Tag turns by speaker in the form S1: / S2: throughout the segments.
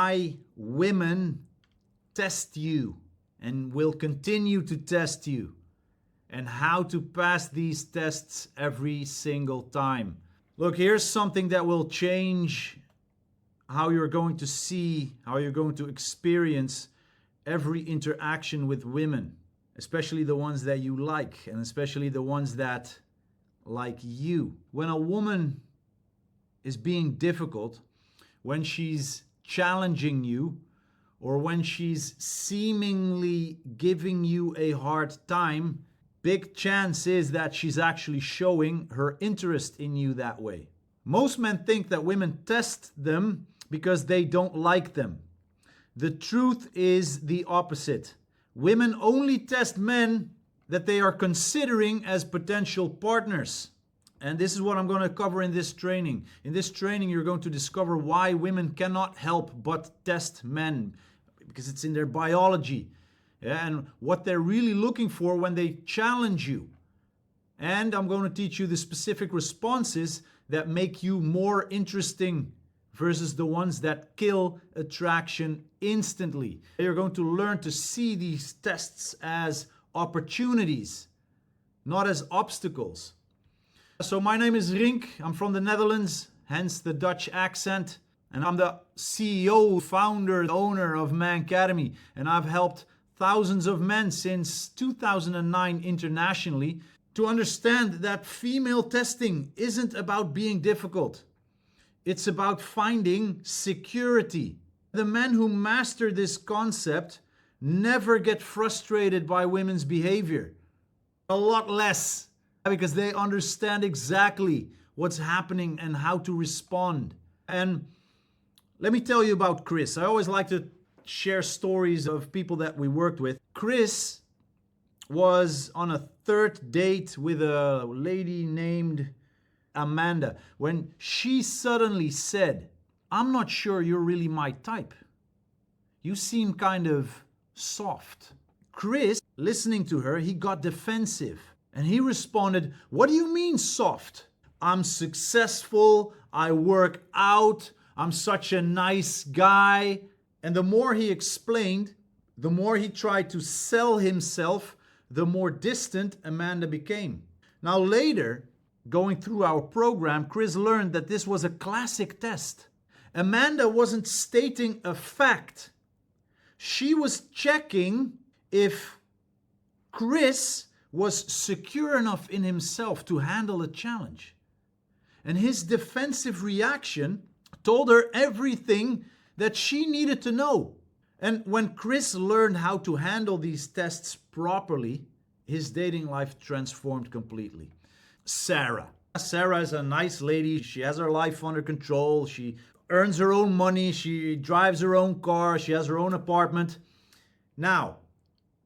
S1: why women test you and will continue to test you, and how to pass these tests every single time. Look, here's something that will change how you're going to see, how you're going to experience every interaction with women, especially the ones that you like, and especially the ones that like you. When a woman is being difficult, when she's challenging you, or when she's seemingly giving you a hard time, big chance is that she's actually showing her interest in you that way. Most men think that women test them because they don't like them. The truth is the opposite. Women only test men that they are considering as potential partners. And this is what I'm going to cover in this training. In this training, you're going to discover why women cannot help but test men, because it's in their biology. Yeah, and what they're really looking for when they challenge you. And I'm going to teach you the specific responses that make you more interesting versus the ones that kill attraction instantly. You're going to learn to see these tests as opportunities, not as obstacles. So my name is Rink. I'm from the Netherlands, hence the Dutch accent. And I'm the CEO, founder, owner of Mancademy. And I've helped thousands of men since 2009 internationally to understand that female testing isn't about being difficult. It's about finding security. The men who master this concept never get frustrated by women's behavior. A lot less, because they understand exactly what's happening and how to respond. And let me tell you about Chris. I always like to share stories of people that we worked with. Chris was on a third date with a lady named Amanda when she suddenly said, "I'm not sure you're really my type. You seem kind of soft." Chris, listening to her, he got defensive and he responded, "What do you mean soft? I'm successful, I work out, I'm such a nice guy." And the more he explained, the more he tried to sell himself, the more distant Amanda became. Now later, going through our program, Chris learned that this was a classic test. Amanda wasn't stating a fact. She was checking if Chris was secure enough in himself to handle a challenge. And his defensive reaction told her everything that she needed to know. And when Chris learned how to handle these tests properly, his dating life transformed completely. Sarah is a nice lady. She has her life under control. She earns her own money. She drives her own car. She has her own apartment. Now,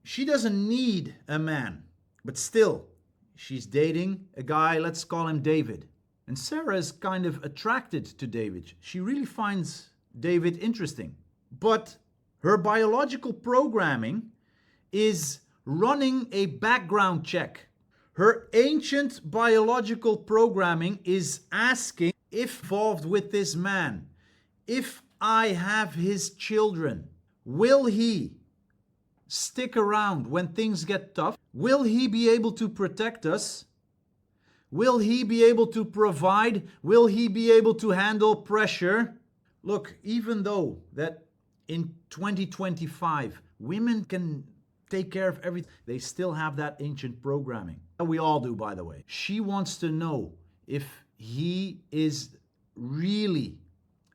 S1: she doesn't need a man, but still, she's dating a guy, let's call him David. And Sarah is kind of attracted to David. She really finds David interesting. But her biological programming is running a background check. Her ancient biological programming is asking, if involved with this man, if I have his children, will he stick around when things get tough? Will he be able to protect us? Will he be able to provide? Will he be able to handle pressure? Look, even though that in 2025, women can take care of everything, they still have that ancient programming. We all do, by the way. She wants to know if he is really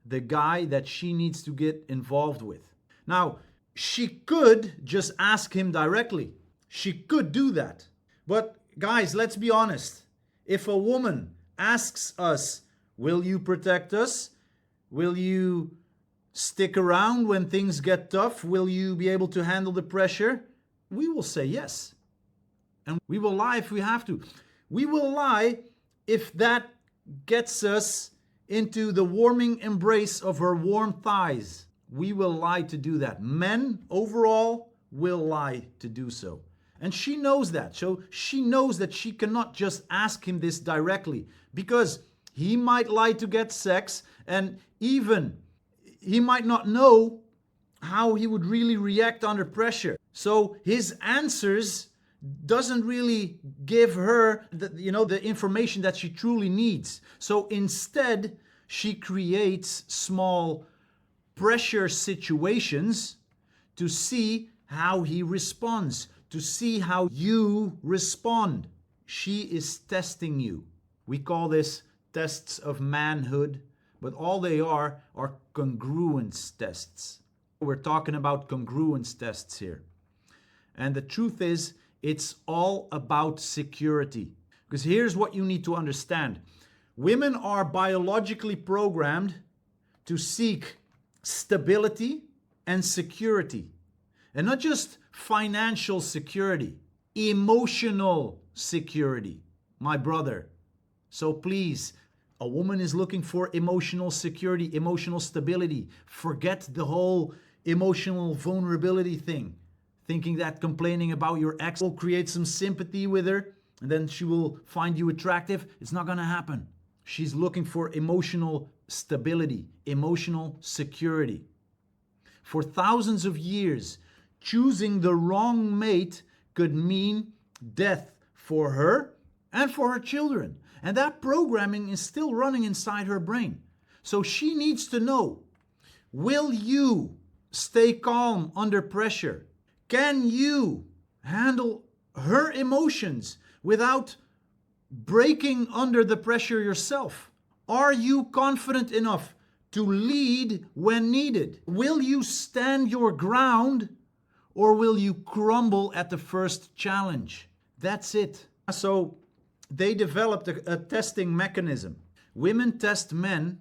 S1: the guy that she needs to get involved with. Now, she could just ask him directly. She could do that. But guys, let's be honest. If a woman asks us, will you protect us? Will you stick around when things get tough? Will you be able to handle the pressure? We will say yes. And we will lie if we have to. We will lie if that gets us into the warming embrace of her warm thighs. We will lie to do that. Men overall will lie to do so. And she knows that. So she knows that she cannot just ask him this directly, because he might lie to get sex, and even he might not know how he would really react under pressure. So his answers doesn't really give her the information that she truly needs. So instead, she creates small pressure situations to see how he responds, to see how you respond. She is testing you. We call this tests of manhood, but all they are congruence tests. We're talking about congruence tests here. And the truth is, it's all about security. Because here's what you need to understand. Women are biologically programmed to seek stability and security. And not just financial security, emotional security, my brother. So please, a woman is looking for emotional security, emotional stability. Forget the whole emotional vulnerability thing. Thinking that complaining about your ex will create some sympathy with her and then she will find you attractive. It's not going to happen. She's looking for emotional stability, emotional security. For thousands of years, choosing the wrong mate could mean death for her and for her children. And that programming is still running inside her brain. So she needs to know, will you stay calm under pressure? Can you handle her emotions without breaking under the pressure yourself? Are you confident enough to lead when needed? Will you stand your ground or will you crumble at the first challenge? That's it. So they developed a testing mechanism. Women test men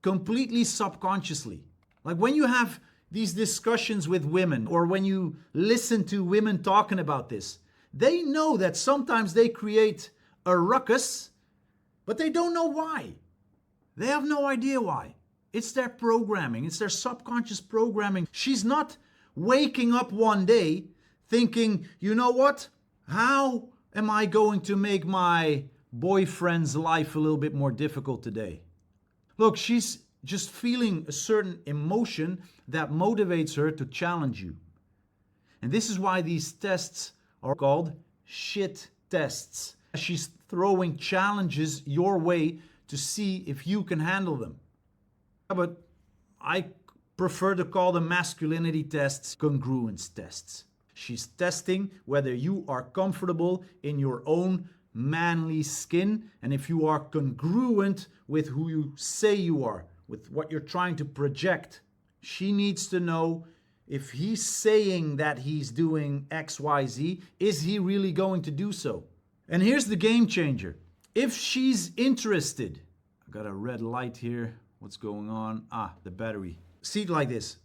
S1: completely subconsciously. Like when you have these discussions with women or when you listen to women talking about this, they know that sometimes they create a ruckus, but they don't know why. They have no idea why. It's their programming. It's their subconscious programming. She's not waking up one day thinking, you know what? How am I going to make my boyfriend's life a little bit more difficult today? Look, she's just feeling a certain emotion that motivates her to challenge you. And this is why these tests are called shit tests. She's throwing challenges your way to see if you can handle them. But I prefer to call them masculinity tests, congruence tests. She's testing whether you are comfortable in your own manly skin and if you are congruent with who you say you are, with what you're trying to project. She needs to know if he's saying that he's doing X, Y, Z, is he really going to do so? And here's the game changer. If she's interested, I got a red light here. What's going on? The battery. See it like this.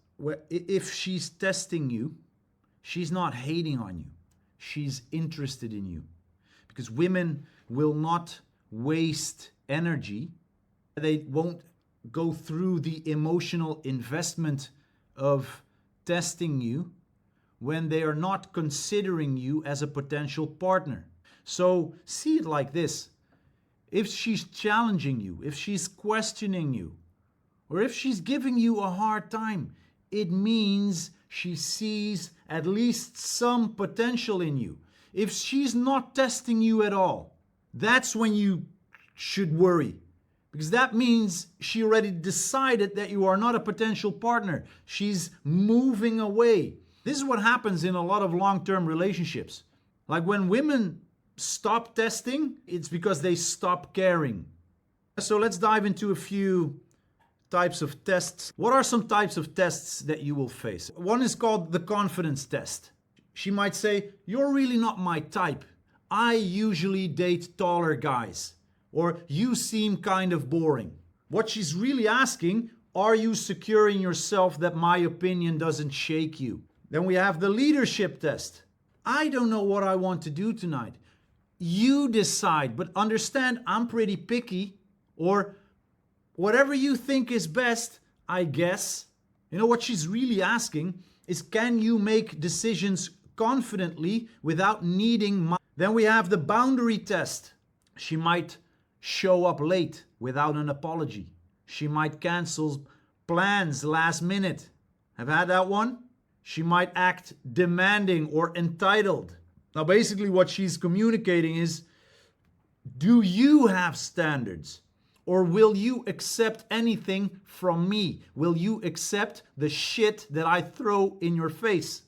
S1: If she's testing you, she's not hating on you. She's interested in you. Because women will not waste energy. They won't go through the emotional investment of testing you when they are not considering you as a potential partner. So see it like this. If she's challenging you, if she's questioning you, or if she's giving you a hard time, it means she sees at least some potential in you. If she's not testing you at all, that's when you should worry. Because that means she already decided that you are not a potential partner. She's moving away. This is what happens in a lot of long-term relationships. Like when women stop testing, it's because they stop caring. So let's dive into a few types of tests. What are some types of tests that you will face? One is called the confidence test. She might say, you're really not my type. I usually date taller guys. Or you seem kind of boring. What she's really asking, are you secure in yourself that my opinion doesn't shake you? Then we have the leadership test. I don't know what I want to do tonight. You decide, but understand I'm pretty picky. Or whatever you think is best, I guess. You know what she's really asking is, can you make decisions confidently without needing my... Then we have the boundary test. She might show up late without an apology. She might cancel plans last minute. Have had that one? She might act demanding or entitled. Now, basically what she's communicating is, do you have standards? Or will you accept anything from me? Will you accept the shit that I throw in your face?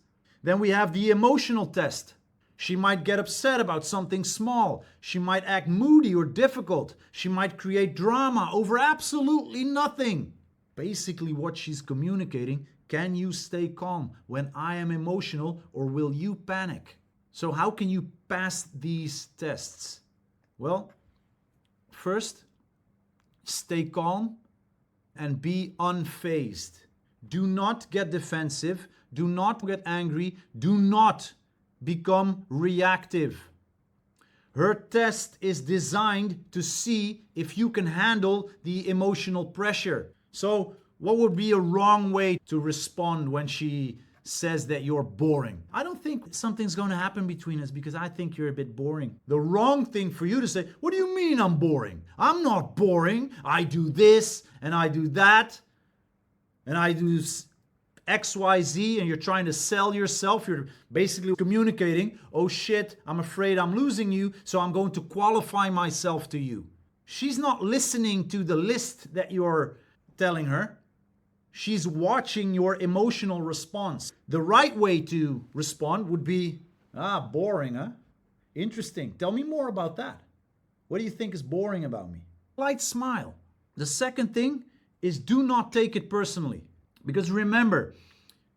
S1: Then we have the emotional test. She might get upset about something small. She might act moody or difficult. She might create drama over absolutely nothing. Basically what she's communicating, can you stay calm when I am emotional, or will you panic? So how can you pass these tests? Well, first, stay calm and be unfazed. Do not get defensive. Do not get angry. Do not become reactive. Her test is designed to see if you can handle the emotional pressure. So, what would be a wrong way to respond when she says that you're boring? I don't think something's going to happen between us because I think you're a bit boring. The wrong thing for you to say, what do you mean I'm boring? I'm not boring. I do this and I do that and I do XYZ, and you're trying to sell yourself. You're basically communicating, oh shit, I'm afraid I'm losing you, so I'm going to qualify myself to you. She's not listening to the list that you're telling her. She's watching your emotional response. The right way to respond would be, boring, huh? Interesting. Tell me more about that. What do you think is boring about me? Light smile. The second thing is, do not take it personally. Because remember,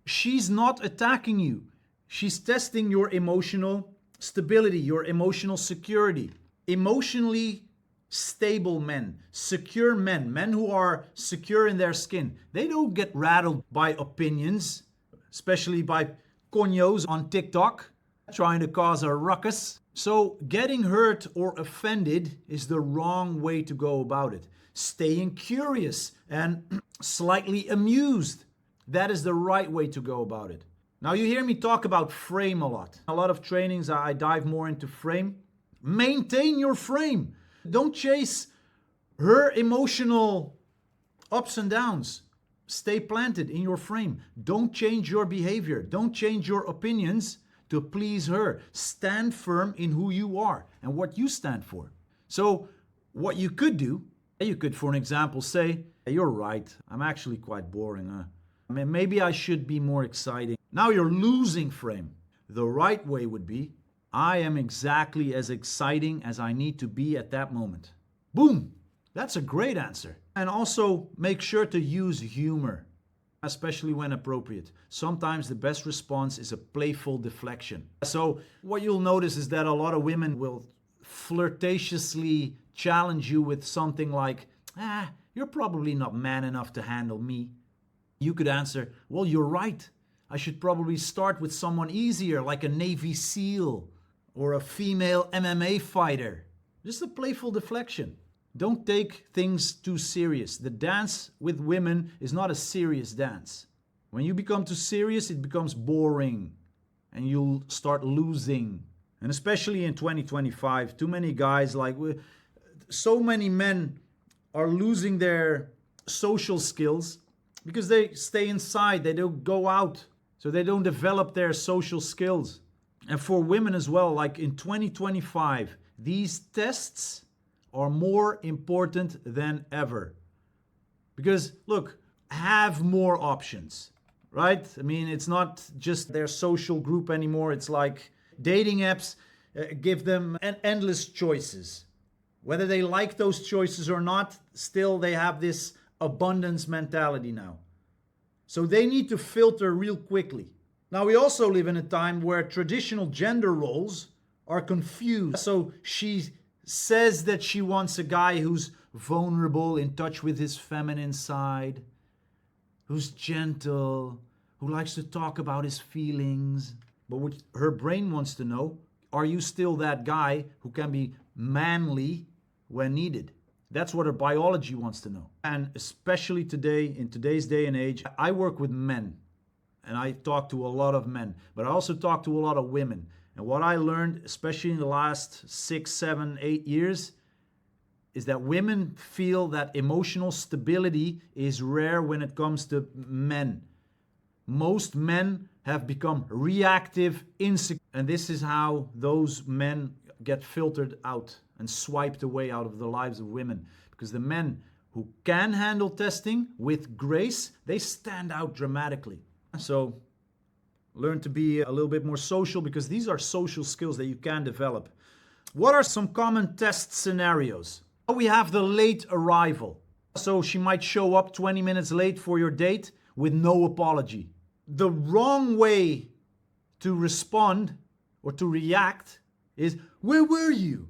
S1: she's not attacking you. She's testing your emotional stability, your emotional security. Emotionally stable men, secure men, men who are secure in their skin, they don't get rattled by opinions, especially by coños on TikTok trying to cause a ruckus. So getting hurt or offended is the wrong way to go about it. Staying curious and slightly amused, that is the right way to go about it. Now you hear me talk about frame a lot. A lot of trainings I dive more into frame. Maintain your frame. Don't chase her emotional ups and downs. Stay planted in your frame. Don't change your behavior. Don't change your opinions to please her. Stand firm in who you are and what you stand for. So what you could do, you could, for an example, say, you're right, I'm actually quite boring. I mean, maybe I should be more exciting. Now you're losing frame. The right way would be, I am exactly as exciting as I need to be at that moment. Boom! That's a great answer. And also make sure to use humor, especially when appropriate. Sometimes the best response is a playful deflection. So what you'll notice is that a lot of women will flirtatiously challenge you with something like, you're probably not man enough to handle me. You could answer, well, you're right. I should probably start with someone easier, like a Navy SEAL or a female MMA fighter. Just a playful deflection. Don't take things too serious. The dance with women is not a serious dance. When you become too serious, it becomes boring and you'll start losing. And especially in 2025, too many guys, so many men are losing their social skills because they stay inside, they don't go out, so they don't develop their social skills. And for women as well, like in 2025, these tests are more important than ever. Because look, have more options, right? I mean, it's not just their social group anymore. It's like dating apps give them endless choices. Whether they like those choices or not, still they have this abundance mentality now. So they need to filter real quickly. Now we also live in a time where traditional gender roles are confused. So she says that she wants a guy who's vulnerable, in touch with his feminine side, who's gentle, who likes to talk about his feelings. But what her brain wants to know, are you still that guy who can be manly when needed? That's what her biology wants to know. And especially today, in today's day and age, I work with men and I talk to a lot of men, but I also talk to a lot of women. And what I learned, especially in the last 6, 7, 8 years, is that women feel that emotional stability is rare when it comes to men. Most men have become reactive, insecure, and this is how those men get filtered out and swiped away out of the lives of women. Because the men who can handle testing with grace, they stand out dramatically. So learn to be a little bit more social, because these are social skills that you can develop. What are some common test scenarios? We have the late arrival. So she might show up 20 minutes late for your date with no apology. The wrong way to respond or to react is, "Where were you?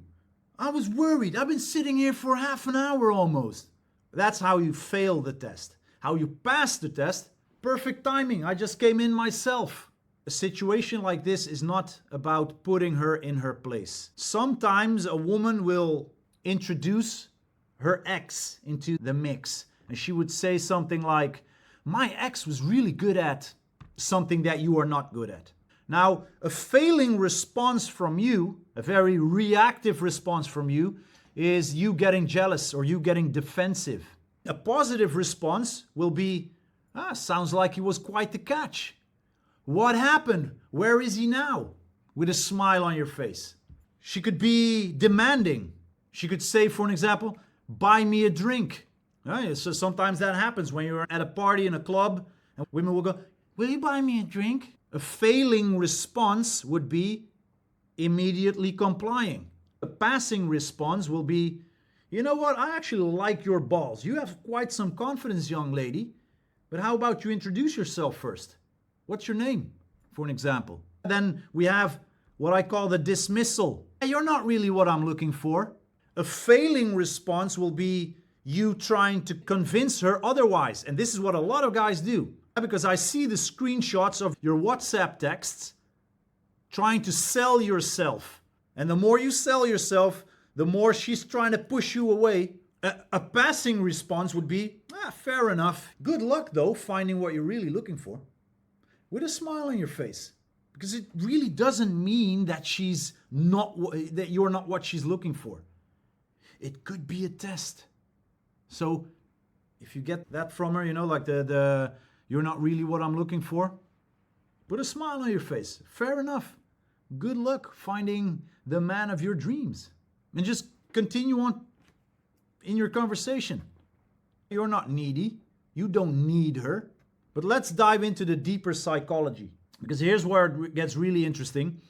S1: I was worried. I've been sitting here for half an hour almost." That's how you fail the test. How you pass the test, perfect timing. I just came in myself. A situation like this is not about putting her in her place. Sometimes a woman will introduce her ex into the mix, and she would say something like, "My ex was really good at something that you are not good at." Now, a failing response from you, a very reactive response from you, is you getting jealous or you getting defensive. A positive response will be, "Sounds like he was quite the catch. What happened? Where is he now?" With a smile on your face. She could be demanding. She could say, for an example, "Buy me a drink." So sometimes that happens when you're at a party in a club and women will go, "Will you buy me a drink?" A failing response would be immediately complying. A passing response will be, "You know what? I actually like your balls. You have quite some confidence, young lady. But how about you introduce yourself first? What's your name?" For an example. Then we have what I call the dismissal. "You're not really what I'm looking for." A failing response will be you trying to convince her otherwise. And this is what a lot of guys do. Because I see the screenshots of your WhatsApp texts trying to sell yourself. And the more you sell yourself, the more she's trying to push you away. A passing response would be, "Fair enough. Good luck, though, finding what you're really looking for." With a smile on your face. Because it really doesn't mean that that you're not what she's looking for. It could be a test. So if you get that from her, like the "you're not really what I'm looking for," put a smile on your face. Fair enough. Good luck finding the man of your dreams. And just continue on in your conversation. You're not needy. You don't need her. But let's dive into the deeper psychology, because here's where it gets really interesting.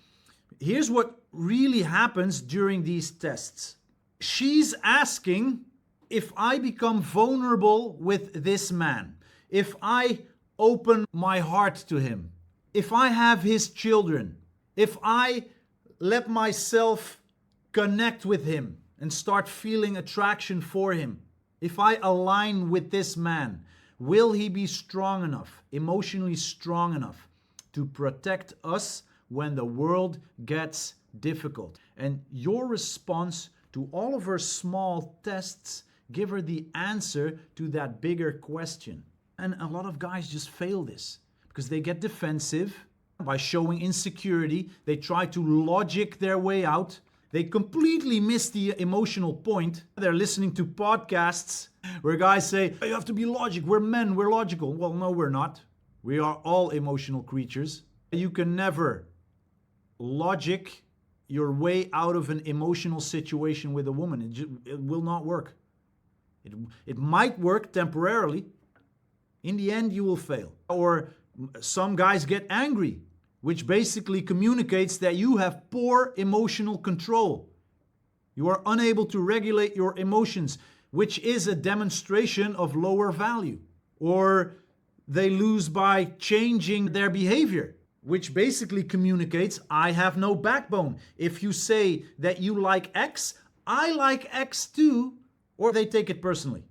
S1: Here's what really happens during these tests. She's asking, if I become vulnerable with this man, if I open my heart to him, if I have his children, if I let myself connect with him and start feeling attraction for him, if I align with this man, will he be strong enough, emotionally strong enough to protect us when the world gets difficult? And your response to all of her small tests give her the answer to that bigger question. And a lot of guys just fail this because they get defensive by showing insecurity. They try to logic their way out. They completely miss the emotional point. They're listening to podcasts where guys say, "You have to be logic. We're men. We're logical." Well, no, we're not. We are all emotional creatures. You can never logic your way out of an emotional situation with a woman. It will not work. It might work temporarily. In the end, you will fail. Or some guys get angry, which basically communicates that you have poor emotional control. You are unable to regulate your emotions, which is a demonstration of lower value. Or they lose by changing their behavior, which basically communicates, I have no backbone. If you say that you like X, I like X too, or they take it personally,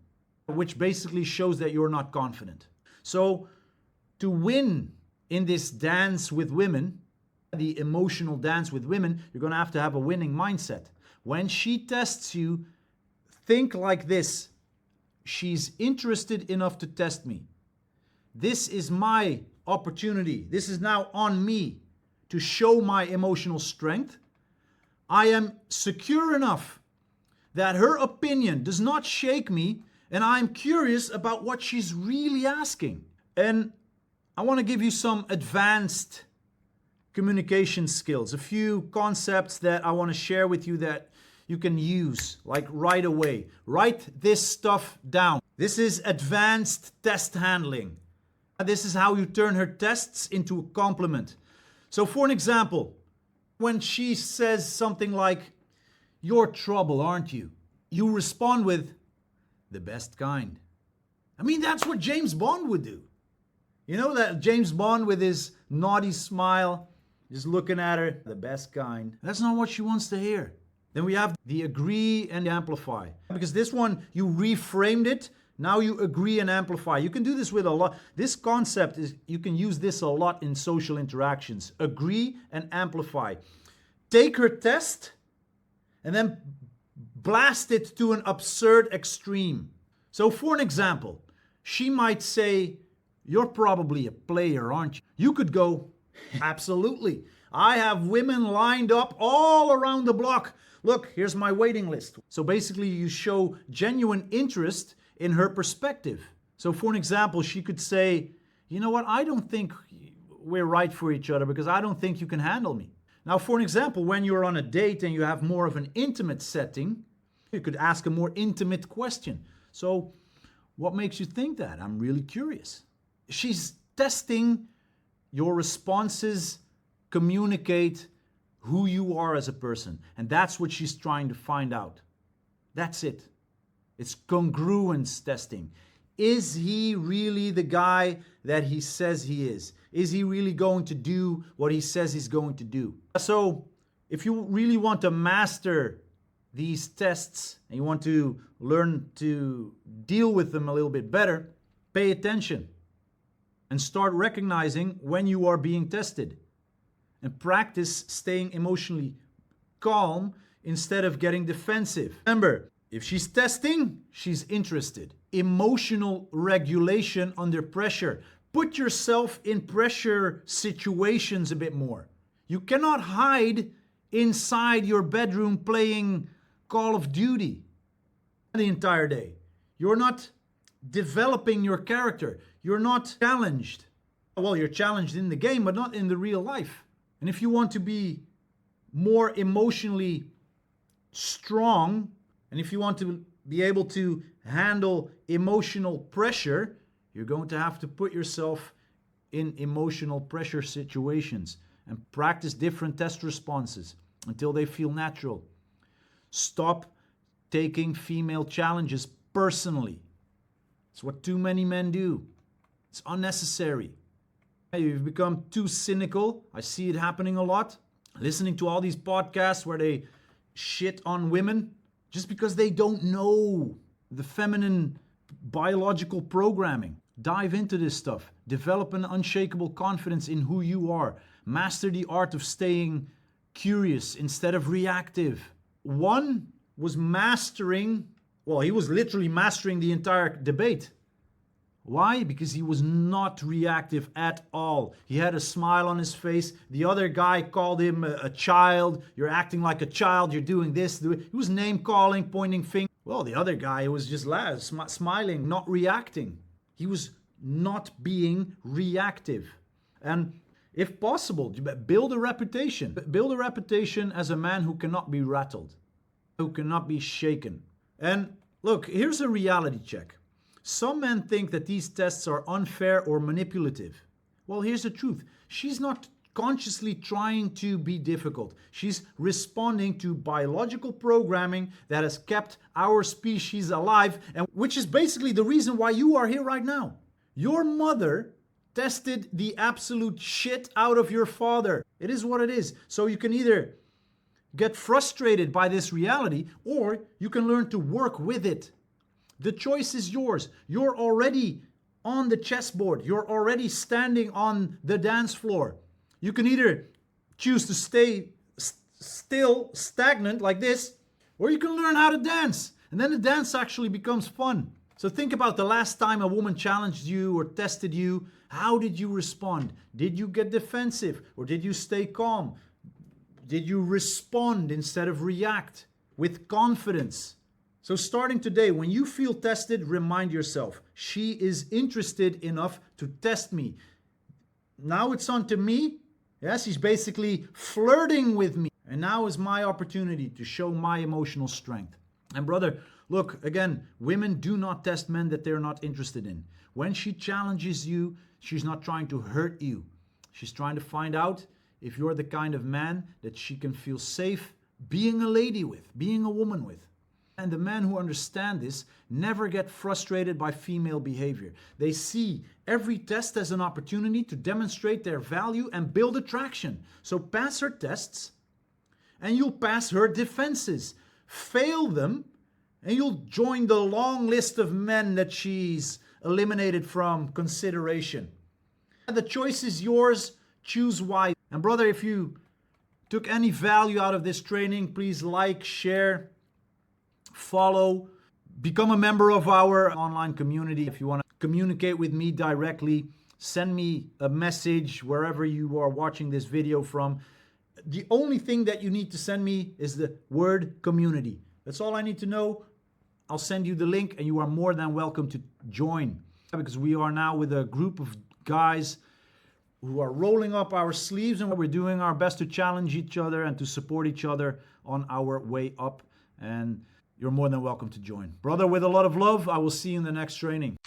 S1: which basically shows that you're not confident. So to win in this dance with women, the emotional dance with women, you're going to have a winning mindset. When she tests you, think like this: she's interested enough to test me. This is my opportunity. This is now on me to show my emotional strength. I am secure enough that her opinion does not shake me, and I'm curious about what she's really asking. And I want to give you some advanced communication skills, a few concepts that I want to share with you that you can use like right away. Write this stuff down. This is advanced test handling. This is how you turn her tests into a compliment. So for an example, when she says something like, "You're trouble, aren't you?" You respond with, "The best kind." I mean, that's what James Bond would do. You know that James Bond with his naughty smile, just looking at her, "The best kind." That's not what she wants to hear. Then we have the agree and amplify. Because this one, you reframed it. Now you agree and amplify. You can do this with a lot. This concept is, you can use this a lot in social interactions. Agree and amplify. Take her test and then blast it to an absurd extreme. So for an example, she might say, "You're probably a player, aren't you?" You could go, "Absolutely. I have women lined up all around the block. Look, here's my waiting list." So basically you show genuine interest in her perspective. So for an example, she could say, "You know what? I don't think we're right for each other because I don't think you can handle me." Now, for an example, when you're on a date and you have more of an intimate setting, you could ask a more intimate question. So what makes you think that? I'm really curious. She's testing your responses, communicate who you are as a person. And that's what she's trying to find out. That's it. It's congruence testing. Is he really the guy that he says he is? Is he really going to do what he says he's going to do? So if you really want to master these tests and you want to learn to deal with them a little bit better, pay attention and start recognizing when you are being tested. And practice staying emotionally calm instead of getting defensive. Remember, if she's testing, she's interested. Emotional regulation under pressure. Put yourself in pressure situations a bit more. You cannot hide inside your bedroom playing Call of Duty the entire day. You're not developing your character. You're not challenged. Well, you're challenged in the game, but not in the real life. And if you want to be more emotionally strong, and if you want to be able to handle emotional pressure, you're going to have to put yourself in emotional pressure situations and practice different test responses until they feel natural. Stop taking female challenges personally. It's what too many men do. It's unnecessary. You've become too cynical. I see it happening a lot. Listening to all these podcasts where they shit on women just because they don't know the feminine biological programming. Dive into this stuff. Develop an unshakable confidence in who you are. Master the art of staying curious instead of reactive. One was he was literally mastering the entire debate. Why? Because he was not reactive at all. He had a smile on his face. The other guy called him a child. You're acting like a child. You're doing this. He was name calling, pointing fingers. Well, the other guy was just smiling, not reacting. He was not being reactive. And if possible, build a reputation. Build a reputation as a man who cannot be rattled, who cannot be shaken. And look, here's a reality check. Some men think that these tests are unfair or manipulative. Well, here's the truth. She's not consciously trying to be difficult. She's responding to biological programming that has kept our species alive, and which is basically the reason why you are here right now. Your mother tested the absolute shit out of your father. It is what it is. So you can either get frustrated by this reality or you can learn to work with it. The choice is yours. You're already on the chessboard. You're already standing on the dance floor. You can either choose to stay still, stagnant like this, or you can learn how to dance. And then the dance actually becomes fun. So think about the last time a woman challenged you or tested you. How did you respond? Did you get defensive or did you stay calm? Did you respond instead of react with confidence? So starting today, when you feel tested, remind yourself, she is interested enough to test me. Now it's on to me. Yes, he's basically flirting with me. And now is my opportunity to show my emotional strength. And brother, look, again, women do not test men that they're not interested in. When she challenges you, she's not trying to hurt you. She's trying to find out if you're the kind of man that she can feel safe being a lady with, being a woman with. And the men who understand this never get frustrated by female behavior. They see every test as an opportunity to demonstrate their value and build attraction. So pass her tests and you'll pass her defenses. Fail them and you'll join the long list of men that she's eliminated from consideration. The choice is yours. Choose wisely. And brother, if you took any value out of this training, please like, share, follow, become a member of our online community. If you want to communicate with me directly, send me a message wherever you are watching this video from. The only thing that you need to send me is the word community. That's all I need to know. I'll send you the link and you are more than welcome to join, because we are now with a group of guys who are rolling up our sleeves and we're doing our best to challenge each other and to support each other on our way up. And you're more than welcome to join. Brother, with a lot of love, I will see you in the next training.